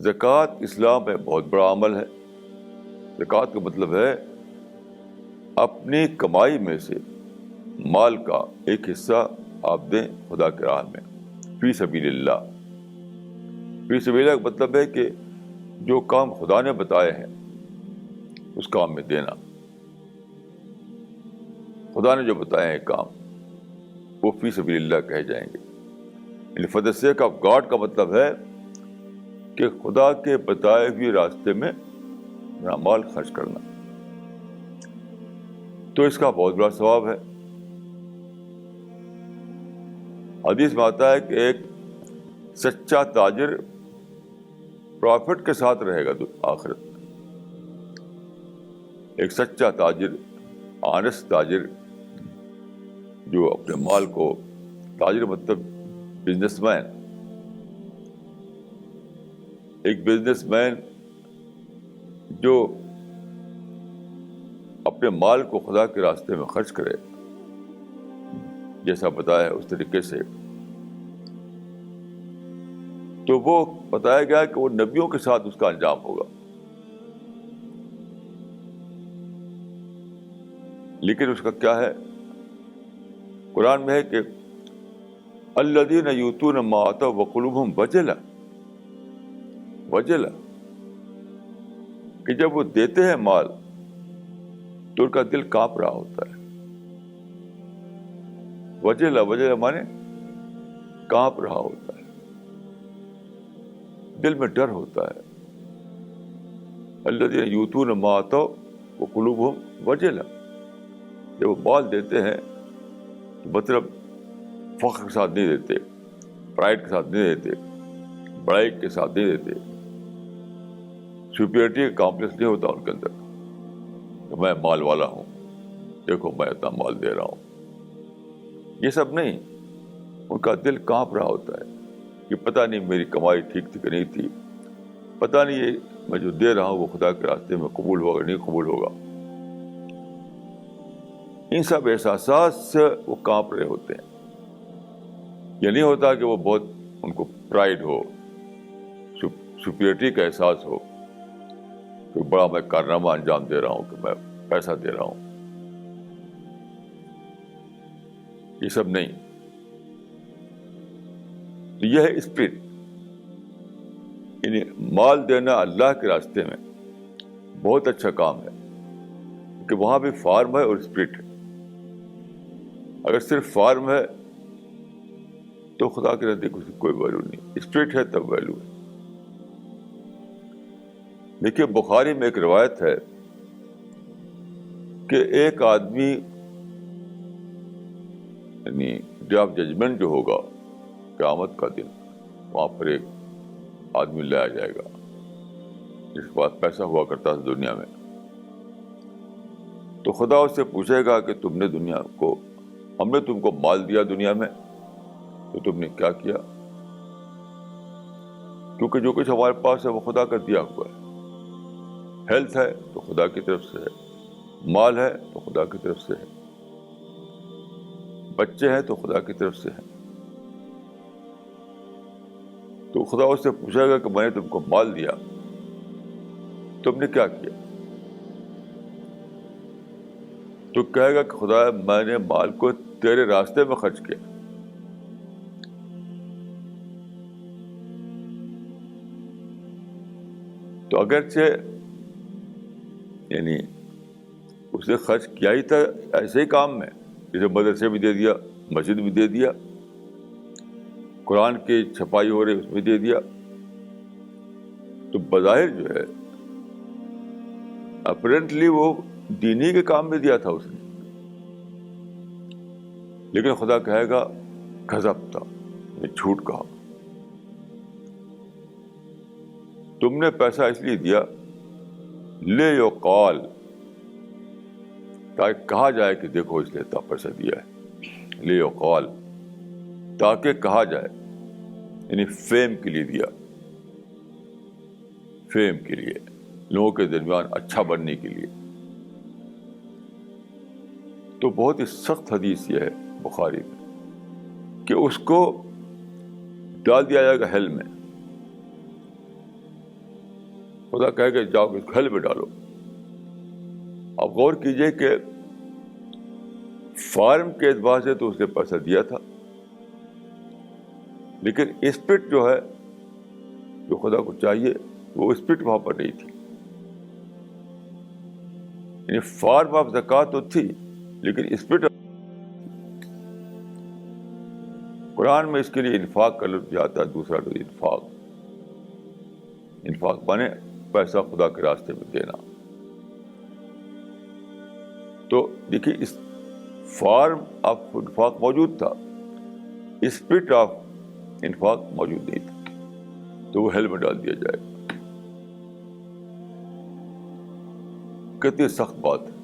زکوٰۃ اسلام میں بہت بڑا عمل ہے. زکوٰۃ کا مطلب ہے اپنی کمائی میں سے مال کا ایک حصہ آپ دیں خدا کی راہ میں، فی سبیل اللہ. فی سبیل اللہ کا مطلب ہے کہ جو کام خدا نے بتائے ہیں اس کام میں دینا. خدا نے جو بتائے ہیں کام وہ فی سبیل اللہ کہے جائیں گے. یعنی for the sake of God کا مطلب ہے کہ خدا کے بتائے ہوئے راستے میں اپنا مال خرچ کرنا. تو اس کا بہت بڑا ثواب ہے. حدیث میں آتا ہے کہ ایک سچا تاجر پرافٹ کے ساتھ رہے گا آخرت میں. ایک سچا تاجر، آنےسٹ تاجر، جو اپنے مال کو، تاجر مطلب بزنس مین، ایک بزنس مین جو اپنے مال کو خدا کے راستے میں خرچ کرے جیسا بتایا ہے اس طریقے سے، تو وہ بتایا گیا کہ وہ نبیوں کے ساتھ اس کا انجام ہوگا. لیکن اس کا کیا ہے؟ قرآن میں ہے کہ الذین یؤتون ما آتوا وقلوبہم وجلہ، وجلہ کہ جب وہ دیتے ہیں مال تو ان کا دل کانپ رہا ہوتا ہے. وجلہ، وجلہ مانے کانپ رہا ہوتا ہے، دل میں ڈر ہوتا ہے. الذین یؤتون ما آتوا وقلوبہم وجلہ، جب وہ مال دیتے ہیں تو مطلب فخر کے ساتھ نہیں دیتے، پرائڈ کے ساتھ نہیں دیتے، بڑائی کے ساتھ نہیں دیتے، سپیریٹی کا کمپلیکس نہیں ہوتا ان کے اندر کہ میں مال والا ہوں، دیکھو میں اتنا مال دے رہا ہوں. یہ سب نہیں. ان کا دل کانپ رہا ہوتا ہے کہ پتہ نہیں میری کمائی ٹھیک تھی کہ نہیں تھی، پتہ نہیں یہ میں جو دے رہا ہوں وہ خدا کے راستے میں قبول ہوگا نہیں قبول ہوگا. ان سب احساسات سے وہ کانپ رہے ہوتے ہیں. یہ نہیں ہوتا کہ وہ بہت ان کو پرائڈ ہو، سپیریٹی کا احساس ہو کہ بڑا میں کارنامہ انجام دے رہا ہوں، کہ میں پیسہ دے رہا ہوں. یہ سب نہیں. تو یہ ہے اسپرٹ. یعنی مال دینا اللہ کے راستے میں بہت اچھا کام ہے کہ وہاں بھی فارم ہے اور اسپرٹ ہے. اگر صرف فارم ہے تو خدا کے نزدیک اس کی کوئی ویلو نہیں. اسپرٹ ہے تب ویلو ہے. دیکھیے بخاری میں ایک روایت ہے کہ ایک آدمی، یعنی ڈے آف ججمنٹ جو ہوگا، قیامت کا دن، وہاں پر ایک آدمی لایا جائے گا جس کے پاس پیسہ ہوا کرتا تھا دنیا میں. تو خدا اس سے پوچھے گا کہ تم نے دنیا کو، ہم نے تم کو مال دیا دنیا میں تو تم نے کیا کیا؟ کیونکہ جو کچھ ہمارے پاس ہے وہ خدا کا دیا ہوا ہے. ہیلتھ ہے تو خدا کی طرف سے ہے، مال ہے تو خدا کی طرف سے ہے، بچے ہیں تو خدا کی طرف سے ہیں. تو خدا اس سے پوچھے گا کہ میں نے تم کو مال دیا، تم نے کیا کیا؟ تو کہے گا کہ خدا میں نے مال کو تیرے راستے میں خرچ کیا. تو اگرچہ یعنی اس نے خرچ کیا ہی تھا ایسے ہی کام میں، جسے مدرسے بھی دے دیا، مسجد بھی دے دیا، قرآن کی چھپائی ہو رہی اس میں دے دیا، تو بظاہر جو ہے اپیرنٹلی وہ دینی کے کام میں دیا تھا اس نے. لیکن خدا کہے گا کذبت، یہ جھوٹ کہا. تم نے پیسہ اس لیے دیا لے یقال، تاکہ کہا جائے کہ دیکھو اس نے اتنا پیسہ دیا ہے. لے یقال، تاکہ کہا جائے، یعنی فیم کے لیے دیا، فیم کے لیے، لوگوں کے درمیان اچھا بننے کے لیے. تو بہت ہی سخت حدیث یہ ہے بخاری میں کہ اس کو ڈال دیا جائے گا ہیل میں. خدا کہے کہ جاؤ اس گھل میں ڈالو. اب غور کیجئے کہ فارم کے اعتبار سے تو اس نے پیسہ دیا تھا، لیکن اسپرٹ جو ہے جو خدا کو چاہیے وہ اسپرٹ وہاں پر نہیں تھی. یعنی فارم آف زکوٰۃ تو تھی لیکن اسپرٹ. قرآن میں اس کے لیے انفاق کا لفظ آتا ہے، دوسرا لفظ انفاق. انفاق مانے پیسہ خدا کے راستے میں دینا. تو دیکھیے اس فارم آف انفاق موجود تھا، اسپرٹ آف انفاق موجود نہیں تھا، تو وہ ہیل میں ڈال دیا جائے. کتنی سخت بات ہے.